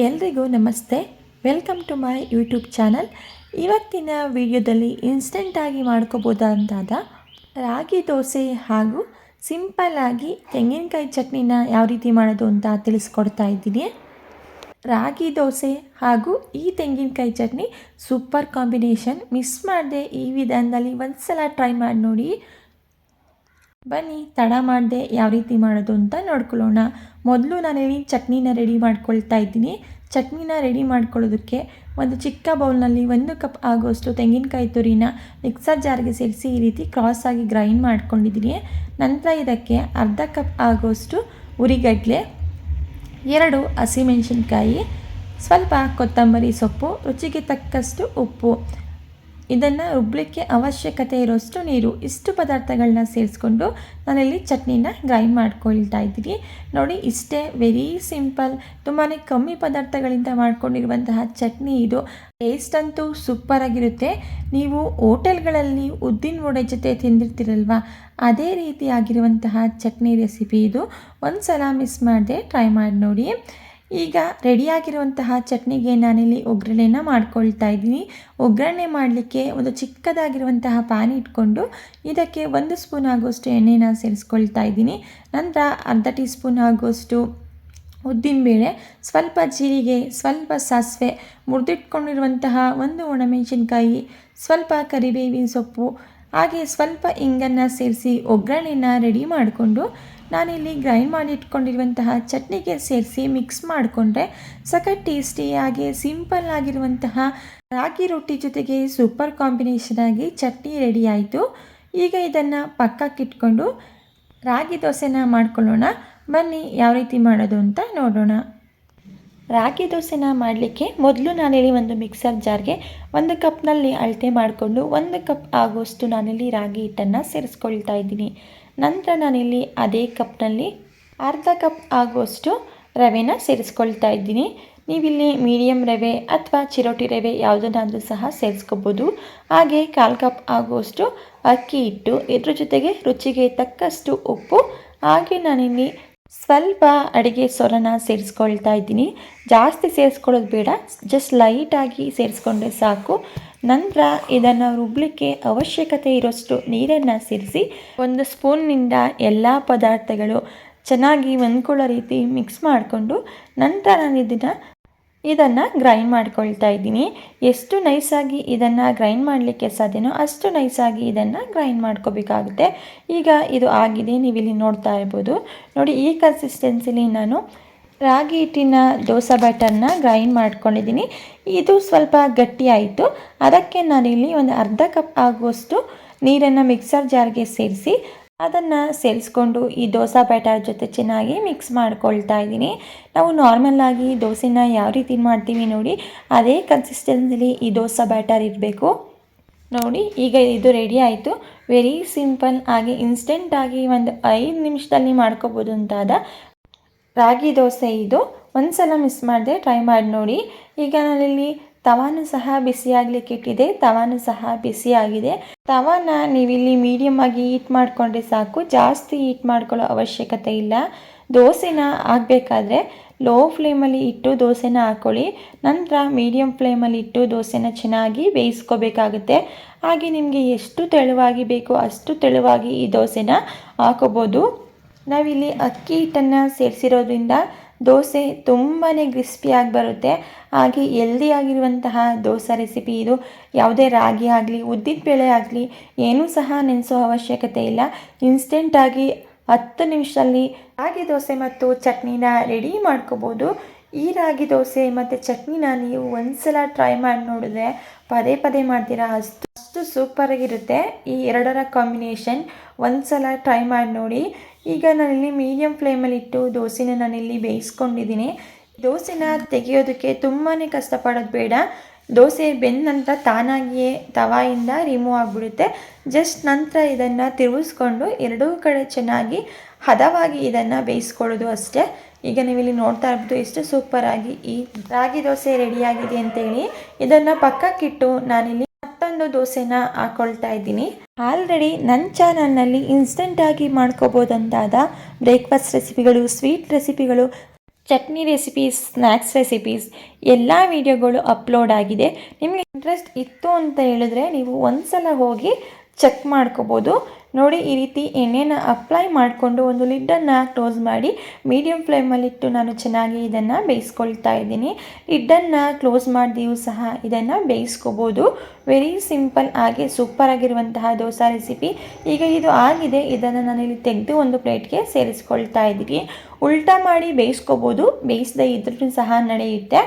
ಎಲ್ರಿಗೂ ನಮಸ್ತೆ. Welcome to my YouTube channel. ಇವತ್ತಿನ ವಿಡಿಯೋದಲ್ಲಿ ಇನ್ಸ್ಟೆಂಟಾಗಿ ಮಾಡ್ಕೋಬೋದಾದ ರಾಗಿ ದೋಸೆ ಹಾಗೂ ಸಿಂಪಲ್ಲಾಗಿ ತೆಂಗಿನಕಾಯಿ ಚಟ್ನಿನ ಯಾವ ರೀತಿ ಮಾಡೋದು ಅಂತ ತಿಳಿಸ್ಕೊಡ್ತಾ ಇದ್ದೀನಿ. ರಾಗಿ ದೋಸೆ ಹಾಗೂ ಈ ತೆಂಗಿನಕಾಯಿ ಚಟ್ನಿ ಸೂಪರ್ ಕಾಂಬಿನೇಷನ್. ಮಿಸ್ ಮಾಡದೆ ಈ ವಿಧಾನದಲ್ಲಿ ಒಂದು ಸಲ ಟ್ರೈ ಮಾಡಿ ನೋಡಿ. ಬನ್ನಿ ತಡ ಮಾಡದೆ ಯಾವ ರೀತಿ ಮಾಡೋದು ಅಂತ ನೋಡ್ಕೊಳ್ಳೋಣ. ಮೊದಲು ನಾನಿಲ್ಲಿ ಚಟ್ನಿನ ರೆಡಿ ಮಾಡ್ಕೊಳ್ತಾ ಇದ್ದೀನಿ. ಚಟ್ನಿನ ರೆಡಿ ಮಾಡ್ಕೊಳ್ಳೋದಕ್ಕೆ ಒಂದು ಚಿಕ್ಕ ಬೌಲ್ನಲ್ಲಿ 1 ಕಪ್ ಆಗೋಷ್ಟು ತೆಂಗಿನಕಾಯಿ ತುರಿನ ಮಿಕ್ಸರ್ ಜಾರ್ಗೆ ಸೇರಿಸಿ ಈ ರೀತಿ ಕ್ರಾಸಾಗಿ ಗ್ರೈಂಡ್ ಮಾಡ್ಕೊಂಡಿದ್ದೀನಿ. ನಂತರ ಇದಕ್ಕೆ ಅರ್ಧ ಕಪ್ ಆಗೋಷ್ಟು ಉರಿಗಡ್ಲೆ, 2 ಹಸಿಮೆಣಸಿನ್ಕಾಯಿ, ಸ್ವಲ್ಪ ಕೊತ್ತಂಬರಿ ಸೊಪ್ಪು, ರುಚಿಗೆ ತಕ್ಕಷ್ಟು ಉಪ್ಪು, ಇದನ್ನು ರುಬ್ಬಲಿಕ್ಕೆ ಅವಶ್ಯಕತೆ ಇರೋಷ್ಟು ನೀರು, ಇಷ್ಟು ಪದಾರ್ಥಗಳನ್ನ ಸೇರಿಸ್ಕೊಂಡು ನಾನಿಲ್ಲಿ ಚಟ್ನಿನ ಗ್ರೈಂಡ್ ಮಾಡ್ಕೊಳ್ತಾ ಇದ್ದೀನಿ. ನೋಡಿ, ಇಷ್ಟೇ, ವೆರಿ ಸಿಂಪಲ್, ತುಂಬಾ ಕಮ್ಮಿ ಪದಾರ್ಥಗಳಿಂದ ಮಾಡ್ಕೊಂಡಿರುವಂತಹ ಚಟ್ನಿ ಇದು. ಟೇಸ್ಟ್ ಅಂತೂ ಸೂಪರಾಗಿರುತ್ತೆ. ನೀವು ಹೋಟೆಲ್ಗಳಲ್ಲಿ ಉದ್ದಿನ ವಡೆ ಜೊತೆ ತಿಂದಿರ್ತೀರಲ್ವ, ಅದೇ ರೀತಿಯಾಗಿರುವಂತಹ ಚಟ್ನಿ ರೆಸಿಪಿ ಇದು. ಒಂದು ಸಲ ಮಿಸ್ ಮಾಡದೆ ಟ್ರೈ ಮಾಡಿ ನೋಡಿ. ಈಗ ರೆಡಿಯಾಗಿರುವಂತಹ ಚಟ್ನಿಗೆ ನಾನಿಲ್ಲಿ ಒಗ್ಗರಣೆನ ಮಾಡ್ಕೊಳ್ತಾ ಇದ್ದೀನಿ. ಒಗ್ಗರಣೆ ಮಾಡಲಿಕ್ಕೆ ಒಂದು ಚಿಕ್ಕದಾಗಿರುವಂತಹ ಪ್ಯಾನ್ ಇಟ್ಕೊಂಡು ಇದಕ್ಕೆ 1 ಸ್ಪೂನ್ ಆಗೋಷ್ಟು ಎಣ್ಣೆನ ಸೇರಿಸ್ಕೊಳ್ತಾ ಇದ್ದೀನಿ. ನಂತರ ಅರ್ಧ ಟೀ ಸ್ಪೂನ್ ಆಗೋಷ್ಟು ಉದ್ದಿನಬೇಳೆ, ಸ್ವಲ್ಪ ಜೀರಿಗೆ, ಸ್ವಲ್ಪ ಸಾಸಿವೆ, ಮುರಿದಿಟ್ಕೊಂಡಿರುವಂತಹ 1 ಒಣಮೆಣಸಿನ್ಕಾಯಿ, ಸ್ವಲ್ಪ ಕರಿಬೇವಿನ ಸೊಪ್ಪು, ಹಾಗೆ ಸ್ವಲ್ಪ ಇಂಗನ್ನು ಸೇರಿಸಿ ಒಗ್ಗರಣೆನ ರೆಡಿ ಮಾಡಿಕೊಂಡು ನಾನಿಲ್ಲಿ ಗ್ರೈಂಡ್ ಮಾಡಿ ಇಟ್ಕೊಂಡಿರುವಂತಹ ಚಟ್ನಿಗೆ ಸೇರಿಸಿ ಮಿಕ್ಸ್ ಮಾಡಿಕೊಂಡ್ರೆ ಸಖತ್ ಟೇಸ್ಟಿಯಾಗಿ ಸಿಂಪಲ್ ಆಗಿರುವಂತಹ ರಾಗಿ ರೊಟ್ಟಿ ಜೊತೆಗೆ ಸೂಪರ್ ಕಾಂಬಿನೇಷನ್ ಆಗಿ ಚಟ್ನಿ ರೆಡಿ ಆಯಿತು. ಈಗ ಇದನ್ನು ಪಕ್ಕಕ್ಕಿಟ್ಕೊಂಡು ರಾಗಿ ದೋಸೆನ ಮಾಡ್ಕೊಳ್ಳೋಣ. ಬನ್ನಿ ಯಾವ ರೀತಿ ಮಾಡೋದು ಅಂತ ನೋಡೋಣ. ರಾಗಿ ದೋಸೆನ ಮಾಡಲಿಕ್ಕೆ ಮೊದಲು ನಾನಿಲ್ಲಿ ಒಂದು ಮಿಕ್ಸರ್ ಜಾರ್ಗೆ 1 ಕಪ್ನಲ್ಲಿ ಅಳತೆ ಮಾಡಿಕೊಂಡು 1 ಕಪ್ ಆಗೋಷ್ಟು ನಾನಿಲ್ಲಿ ರಾಗಿ ಹಿಟ್ಟನ್ನು ಸೇರಿಸ್ಕೊಳ್ತಾ ಇದ್ದೀನಿ. ನಂತರ ನಾನಿಲ್ಲಿ ಅದೇ ಕಪ್ನಲ್ಲಿ ಅರ್ಧ ಕಪ್ ಆಗುವಷ್ಟು ರವೆನ ಸೇರಿಸ್ಕೊಳ್ತಾ ಇದ್ದೀನಿ. ನೀವಿಲ್ಲಿ ಮೀಡಿಯಮ್ ರವೆ ಅಥವಾ ಚಿರೋಟಿ ರವೆ ಯಾವುದನ್ನಾದರೂ ಸಹ ಸೇರಿಸ್ಕೋಬೋದು. ಹಾಗೆ 1/4 ಕಪ್ ಆಗುವಷ್ಟು ಅಕ್ಕಿ ಹಿಟ್ಟು, ಇದ್ರ ಜೊತೆಗೆ ರುಚಿಗೆ ತಕ್ಕಷ್ಟು ಉಪ್ಪು, ಹಾಗೆ ನಾನಿಲ್ಲಿ ಸ್ವಲ್ಪ ಅಡುಗೆ ಸೋಡಾನ ಸೇರಿಸ್ಕೊಳ್ತಾ ಇದ್ದೀನಿ. ಜಾಸ್ತಿ ಸೇರಿಸ್ಕೊಳ್ಳೋದು ಬೇಡ, ಜಸ್ಟ್ ಲೈಟಾಗಿ ಸೇರಿಸ್ಕೊಂಡ್ರೆ ಸಾಕು. ನಂತರ ಇದನ್ನು ರುಬ್ಬಲಿಕ್ಕೆ ಅವಶ್ಯಕತೆ ಇರೋಷ್ಟು ನೀರನ್ನು ಸೇರಿಸಿ 1 ಸ್ಪೂನ್ನಿಂದ ಎಲ್ಲ ಪದಾರ್ಥಗಳು ಚೆನ್ನಾಗಿ ಹೊಂದ್ಕೊಳ್ಳೋ ರೀತಿ ಮಿಕ್ಸ್ ಮಾಡಿಕೊಂಡು ನಂತರ ನಾನು ಇದನ್ನು ಗ್ರೈಂಡ್ ಮಾಡ್ಕೊಳ್ತಾ ಇದ್ದೀನಿ. ಎಷ್ಟು ನೈಸಾಗಿ ಇದನ್ನು ಗ್ರೈಂಡ್ ಮಾಡಲಿಕ್ಕೆ ಸಾಧ್ಯನೋ ಅಷ್ಟು ನೈಸಾಗಿ ಇದನ್ನು ಗ್ರೈಂಡ್ ಮಾಡ್ಕೋಬೇಕಾಗುತ್ತೆ. ಈಗ ಇದು ಆಗಿದೆ, ನೀವಿಲ್ಲಿ ನೋಡ್ತಾ ಇರ್ಬೋದು. ನೋಡಿ, ಈ ಕನ್ಸಿಸ್ಟೆನ್ಸಿಲಿ ನಾನು ರಾಗಿ ಹಿಟ್ಟಿನ ದೋಸೆ ಬ್ಯಾಟರ್ನ ಗ್ರೈಂಡ್ ಮಾಡ್ಕೊಂಡಿದ್ದೀನಿ. ಇದು ಸ್ವಲ್ಪ ಗಟ್ಟಿ ಆಯಿತು. ಅದಕ್ಕೆ ನಾನಿಲ್ಲಿ ಒಂದು ಅರ್ಧ ಕಪ್ ಆಗುವಷ್ಟು ನೀರನ್ನು ಮಿಕ್ಸರ್ ಜಾರ್ಗೆ ಸೇರಿಸಿ ಅದನ್ನು ಸೇರಿಸ್ಕೊಂಡು ಈ ದೋಸೆ ಬ್ಯಾಟರ್ ಜೊತೆ ಚೆನ್ನಾಗಿ ಮಿಕ್ಸ್ ಮಾಡ್ಕೊಳ್ತಾ ಇದ್ದೀನಿ. ನಾವು ನಾರ್ಮಲ್ಲಾಗಿ ದೋಸೆನ ಯಾವ ರೀತಿ ಮಾಡ್ತೀವಿ ನೋಡಿ, ಅದೇ ಕನ್ಸಿಸ್ಟೆನ್ಸಿಲಿ ಈ ದೋಸೆ ಬ್ಯಾಟರ್ ಇರಬೇಕು. ನೋಡಿ, ಈಗ ಇದು ರೆಡಿ ಆಯಿತು. ವೆರಿ ಸಿಂಪಲ್ ಆಗಿ ಇನ್ಸ್ಟೆಂಟಾಗಿ ಒಂದು 5 ನಿಮಿಷದಲ್ಲಿ ಮಾಡ್ಕೋಬೋದು ಅಂತಾದ ರಾಗಿ ದೋಸೆ ಇದು. ಒಂದು ಸಲ ಮಿಸ್ ಮಾಡದೆ ಟ್ರೈ ಮಾಡಿ ನೋಡಿ. ಈಗ ನಾನಿಲ್ಲಿ ತವಾನು ಸಹ ಬಿಸಿಯಾಗಲಿಕ್ಕೆ ಇಟ್ಟಿದೆ. ತವಾನು ಸಹ ಬಿಸಿಯಾಗಿದೆ. ತವಾನ ನೀವಿಲ್ಲಿ ಮೀಡಿಯಮ್ ಆಗಿ ಹೀಟ್ ಮಾಡಿಕೊಂಡ್ರೆ ಸಾಕು, ಜಾಸ್ತಿ ಹೀಟ್ ಮಾಡ್ಕೊಳ್ಳೋ ಅವಶ್ಯಕತೆ ಇಲ್ಲ. ದೋಸೆನ ಹಾಕಬೇಕಾದ್ರೆ ಲೋ ಫ್ಲೇಮಲ್ಲಿ ಇಟ್ಟು ದೋಸೆನ ಹಾಕ್ಕೊಳ್ಳಿ. ನಂತರ ಮೀಡಿಯಮ್ ಫ್ಲೇಮಲ್ಲಿ ಇಟ್ಟು ದೋಸೆನ ಚೆನ್ನಾಗಿ ಬೇಯಿಸ್ಕೋಬೇಕಾಗುತ್ತೆ. ಹಾಗೆ ನಿಮಗೆ ಎಷ್ಟು ತೆಳುವಾಗಿ ಬೇಕೋ ಅಷ್ಟು ತೆಳುವಾಗಿ ಈ ದೋಸೆನ ಹಾಕೋಬೋದು. ನಾವಿಲ್ಲಿ ಅಕ್ಕಿ ಹಿಟ್ಟನ್ನು ಸೇರಿಸಿರೋದ್ರಿಂದ ದೋಸೆ ತುಂಬಾ ಕ್ರಿಸ್ಪಿಯಾಗಿ ಬರುತ್ತೆ. ಹಾಗೆ ಹೆಲ್ದಿಯಾಗಿರುವಂತಹ ದೋಸೆ ರೆಸಿಪಿ ಇದು. ಯಾವುದೇ ರಾಗಿ ಆಗಲಿ ಉದ್ದಿನ ಬೇಳೆ ಆಗಲಿ ಏನೂ ಸಹ ನೆನೆಸೋ ಅವಶ್ಯಕತೆ ಇಲ್ಲ. ಇನ್ಸ್ಟೆಂಟಾಗಿ 10 ನಿಮಿಷದಲ್ಲಿ ರಾಗಿ ದೋಸೆ ಮತ್ತು ಚಟ್ನಿನ ರೆಡಿ ಮಾಡ್ಕೋಬೋದು. ಈ ರಾಗಿ ದೋಸೆ ಮತ್ತು ಚಟ್ನಿನ ನೀವು ಒಂದು ಸಲ ಟ್ರೈ ಮಾಡಿ ನೋಡಿದ್ರೆ ಪದೇ ಪದೇ ಮಾಡ್ತೀರಾ, ಅಷ್ಟು ಸೂಪರಾಗಿರುತ್ತೆ ಈ ಎರಡರ ಕಾಂಬಿನೇಷನ್. ಒಂದು ಸಲ ಟ್ರೈ ಮಾಡಿ ನೋಡಿ. ಈಗ ನಾನಿಲ್ಲಿ ಮೀಡಿಯಮ್ ಫ್ಲೇಮಲ್ಲಿ ಇಟ್ಟು ದೋಸೆನ ನಾನಿಲ್ಲಿ ಬೇಯಿಸ್ಕೊಂಡಿದ್ದೀನಿ. ದೋಸೆನ ತೆಗೆಯೋದಕ್ಕೆ ತುಂಬಾ ಕಷ್ಟಪಡೋದು ಬೇಡ. ದೋಸೆ ಬೆಂದ ನಂತರ ತಾನಾಗಿಯೇ ತವಾಯಿಂದ ರಿಮೂವ್ ಆಗಿಬಿಡುತ್ತೆ. ಜಸ್ಟ್ ನಂತರ ಇದನ್ನು ತಿರುಗಿಸ್ಕೊಂಡು ಎರಡೂ ಕಡೆ ಚೆನ್ನಾಗಿ ಹದವಾಗಿ ಇದನ್ನು ಬೇಯಿಸ್ಕೊಳ್ಳೋದು ಅಷ್ಟೇ. ಈಗ ನೀವಿಲ್ಲಿ ನೋಡ್ತಾ ಇರ್ಬೋದು ಎಷ್ಟು ಸೂಪರಾಗಿ ಈ ರಾಗಿ ದೋಸೆ ರೆಡಿಯಾಗಿದೆ ಅಂತೇಳಿ. ಇದನ್ನು ಪಕ್ಕಕ್ಕಿಟ್ಟು ನಾನಿಲ್ಲಿ ಮತ್ತೊಂದು ದೋಸೆನ ಹಾಕ್ಕೊಳ್ತಾ ಇದ್ದೀನಿ. ಆಲ್ರೆಡಿ ನನ್ನ ಚಾನಲ್ನಲ್ಲಿ ಇನ್ಸ್ಟೆಂಟಾಗಿ ಮಾಡ್ಕೋಬೋದಂತಾದ ಬ್ರೇಕ್ಫಾಸ್ಟ್ ರೆಸಿಪಿಗಳು, ಸ್ವೀಟ್ ರೆಸಿಪಿಗಳು ಚಟ್ನಿ ರೆಸಿಪೀಸ್, ಸ್ನ್ಯಾಕ್ಸ್ ರೆಸಿಪೀಸ್ ಎಲ್ಲ ವೀಡಿಯೋಗಳು ಅಪ್ಲೋಡ್ ಆಗಿದೆ. ನಿಮಗೆ ಇಂಟ್ರೆಸ್ಟ್ ಇತ್ತು ಅಂತ ಹೇಳಿದ್ರೆ ನೀವು ಒಂದು ಸಲ ಹೋಗಿ ಚೆಕ್ ಮಾಡ್ಕೋಬೋದು. ನೋಡಿ, ಈ ರೀತಿ ಎಣ್ಣೆನ ಅಪ್ಲೈ ಮಾಡಿಕೊಂಡು ಒಂದು ಲಿಡ್ಡನ್ನು ಕ್ಲೋಸ್ ಮಾಡಿ ಮೀಡಿಯಮ್ ಫ್ಲೇಮಲ್ಲಿಟ್ಟು ನಾನು ಚೆನ್ನಾಗಿ ಇದನ್ನು ಬೇಯಿಸ್ಕೊಳ್ತಾ ಇದ್ದೀನಿ. ಲಿಡ್ಡನ್ನು ಕ್ಲೋಸ್ ಮಾಡಿದೆಯೂ ಸಹ ಇದನ್ನು ಬೇಯಿಸ್ಕೋಬೋದು. ವೆರಿ ಸಿಂಪಲ್ ಆಗಿ ಸೂಪರ್ ಆಗಿರುವಂತಹ ದೋಸೆ ರೆಸಿಪಿ. ಈಗ ಇದು ಆಗಿದೆ, ಇದನ್ನು ನಾನಿಲ್ಲಿ ತೆಗೆದು ಒಂದು ಪ್ಲೇಟ್ಗೆ ಸೇರಿಸ್ಕೊಳ್ತಾ ಇದ್ದೀನಿ. ಉಲ್ಟಾ ಮಾಡಿ ಬೇಯಿಸ್ಕೋಬೋದು, ಬೇಯಿಸದೇ ಇದ್ರೂ ಸಹ ನಡೆಯುತ್ತೆ.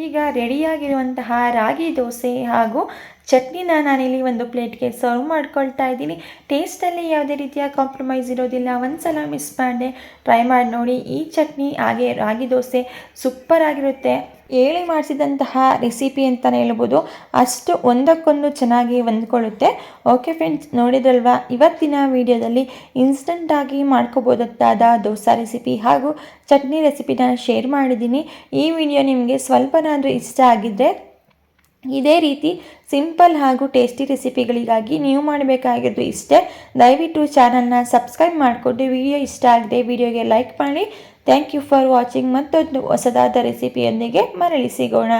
ಈಗ ರೆಡಿಯಾಗಿರುವಂತಹ ರಾಗಿ ದೋಸೆ ಹಾಗೂ ಚಟ್ನಿನ ನಾನಿಲ್ಲಿ ಒಂದು ಪ್ಲೇಟ್ಗೆ ಸರ್ವ್ ಮಾಡ್ಕೊಳ್ತಾ ಇದ್ದೀನಿ. ಟೇಸ್ಟಲ್ಲಿ ಯಾವುದೇ ರೀತಿಯ ಕಾಂಪ್ರಮೈಸ್ ಇರೋದಿಲ್ಲ. ಒಂದು ಸಲ ಮಿಸ್ ಮಾಡಿದೆ, ಟ್ರೈ ಮಾಡಿ ನೋಡಿ. ಈ ಚಟ್ನಿ ಹಾಗೆ ರಾಗಿ ದೋಸೆ ಸೂಪರ್ ಆಗಿರುತ್ತೆ. ಹೇಳಿ ಮಾಡಿಸಿದಂತಹ ರೆಸಿಪಿ ಅಂತಲೇ ಹೇಳ್ಬೋದು, ಅಷ್ಟು ಒಂದಕ್ಕೊಂದು ಚೆನ್ನಾಗಿ ಹೊಂದ್ಕೊಳ್ಳುತ್ತೆ. ಓಕೆ ಫ್ರೆಂಡ್ಸ್, ನೋಡಿದ್ರಲ್ವಾ ಇವತ್ತಿನ ವಿಡಿಯೋದಲ್ಲಿ ಇನ್ಸ್ಟಂಟಾಗಿ ಮಾಡ್ಕೋಬೋದಾದ ದೋಸೆ ರೆಸಿಪಿ ಹಾಗೂ ಚಟ್ನಿ ರೆಸಿಪಿನ ಶೇರ್ ಮಾಡಿದ್ದೀನಿ. ಈ ವಿಡಿಯೋ ನಿಮಗೆ ಸ್ವಲ್ಪನಾದರೂ ಇಷ್ಟ ಆಗಿದ್ದರೆ ಇದೇ ರೀತಿ ಸಿಂಪಲ್ ಹಾಗೂ ಟೇಸ್ಟಿ ರೆಸಿಪಿಗಳಿಗಾಗಿ ನೀವು ಮಾಡಬೇಕಾಗಿದ್ದು ಇಷ್ಟೇ. ದಯವಿಟ್ಟು ಚಾನಲ್ನ ಸಬ್ಸ್ಕ್ರೈಬ್ ಮಾಡಿಕೊಂಡು ವಿಡಿಯೋ ಇಷ್ಟ ಆಗಿದೆ ವಿಡಿಯೋಗೆ ಲೈಕ್ ಮಾಡಿ. Thank you for watching. ಮತ್ತೊಂದು ಹೊಸದಾದ ರೆಸಿಪಿಯೊಂದಿಗೆ ಮರಳಿ ಸಿಗೋಣ.